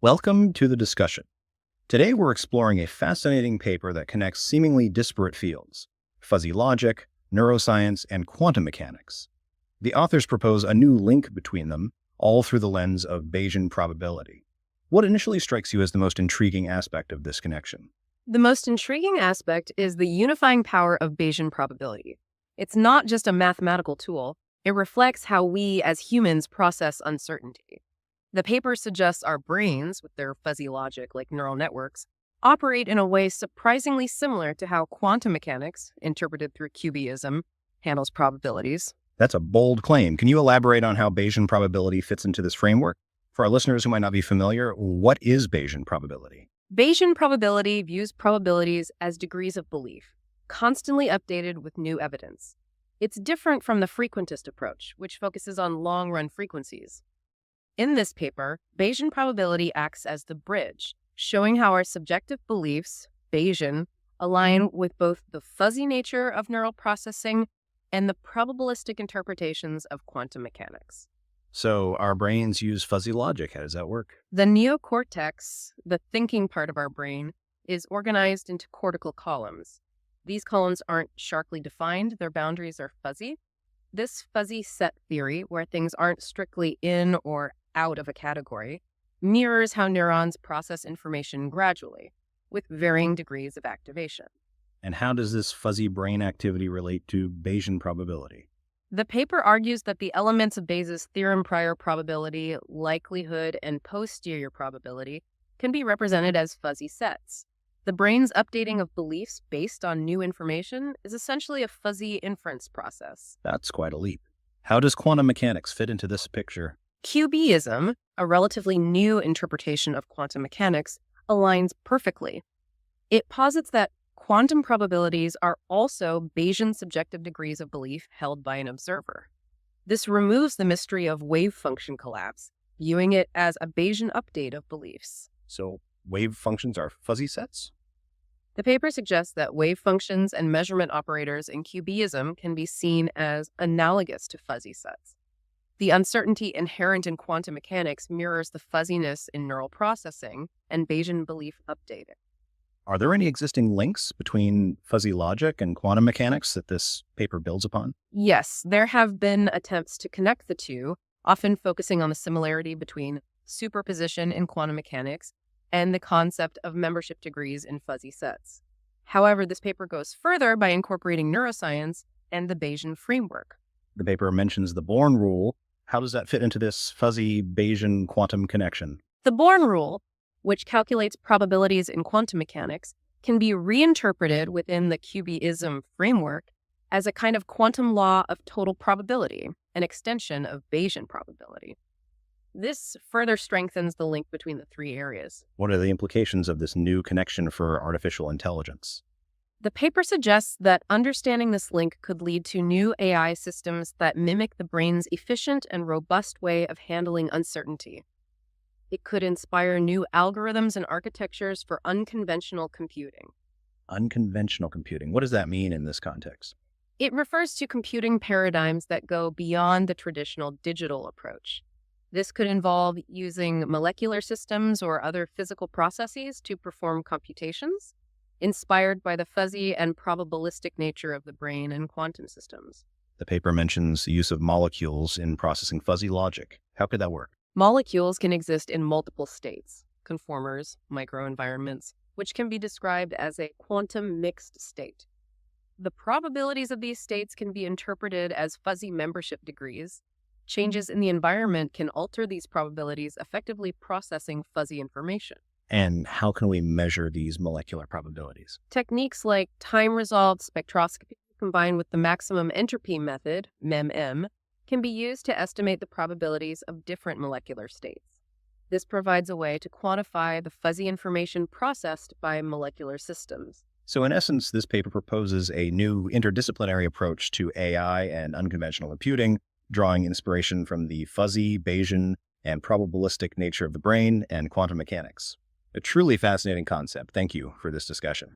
Welcome to the discussion. Today we're exploring a fascinating paper that connects seemingly disparate fields: fuzzy logic, neuroscience, and quantum mechanics. The authors propose a new link between them, all through the lens of Bayesian probability. What initially strikes you as the most intriguing aspect of this connection? The most intriguing aspect is the unifying power of Bayesian probability. It's not just a mathematical tool, it reflects how we as humans process uncertainty. The paper suggests our brains, with their fuzzy logic like neural networks, operate in a way surprisingly similar to how quantum mechanics, interpreted through QBism, handles probabilities. That's a bold claim. Can you elaborate on how Bayesian probability fits into this framework? For our listeners who might not be familiar, what is Bayesian probability? Bayesian probability views probabilities as degrees of belief, constantly updated with new evidence. It's different from the frequentist approach, which focuses on long-run frequencies. In this paper, Bayesian probability acts as the bridge, showing how our subjective beliefs, Bayesian, align with both the fuzzy nature of neural processing and the probabilistic interpretations of quantum mechanics. So our brains use fuzzy logic. How does that work? The neocortex, the thinking part of our brain, is organized into cortical columns. These columns aren't sharply defined, their boundaries are fuzzy. This fuzzy set theory, where things aren't strictly in or out of a category, mirrors how neurons process information gradually, with varying degrees of activation. And how does this fuzzy brain activity relate to Bayesian probability? The paper argues that the elements of Bayes' theorem, prior probability, likelihood, and posterior probability, can be represented as fuzzy sets. The brain's updating of beliefs based on new information is essentially a fuzzy inference process. That's quite a leap. How does quantum mechanics fit into this picture? QBism, a relatively new interpretation of quantum mechanics, aligns perfectly. It posits that quantum probabilities are also Bayesian subjective degrees of belief held by an observer. This removes the mystery of wave function collapse, viewing it as a Bayesian update of beliefs. So wave functions are fuzzy sets? The paper suggests that wave functions and measurement operators in QBism can be seen as analogous to fuzzy sets. The uncertainty inherent in quantum mechanics mirrors the fuzziness in neural processing and Bayesian belief updating. Are there any existing links between fuzzy logic and quantum mechanics that this paper builds upon? Yes, there have been attempts to connect the two, often focusing on the similarity between superposition in quantum mechanics and the concept of membership degrees in fuzzy sets. However, this paper goes further by incorporating neuroscience and the Bayesian framework. The paper mentions the Born rule. How does that fit into this fuzzy Bayesian quantum connection? The Born rule, which calculates probabilities in quantum mechanics, can be reinterpreted within the QBism framework as a kind of quantum law of total probability, an extension of Bayesian probability. This further strengthens the link between the three areas. What are the implications of this new connection for artificial intelligence? The paper suggests that understanding this link could lead to new AI systems that mimic the brain's efficient and robust way of handling uncertainty. It could inspire new algorithms and architectures for unconventional computing. Unconventional computing. What does that mean in this context? It refers to computing paradigms that go beyond the traditional digital approach. This could involve using molecular systems or other physical processes to perform computations, inspired by the fuzzy and probabilistic nature of the brain and quantum systems. The paper mentions the use of molecules in processing fuzzy logic. How could that work? Molecules can exist in multiple states, conformers, microenvironments, which can be described as a quantum mixed state. The probabilities of these states can be interpreted as fuzzy membership degrees. Changes in the environment can alter these probabilities, effectively processing fuzzy information. And how can we measure these molecular probabilities? Techniques like time-resolved spectroscopy combined with the maximum entropy method, MEMM, can be used to estimate the probabilities of different molecular states. This provides a way to quantify the fuzzy information processed by molecular systems. So in essence, this paper proposes a new interdisciplinary approach to AI and unconventional computing, drawing inspiration from the fuzzy, Bayesian, and probabilistic nature of the brain and quantum mechanics. A truly fascinating concept. Thank you for this discussion.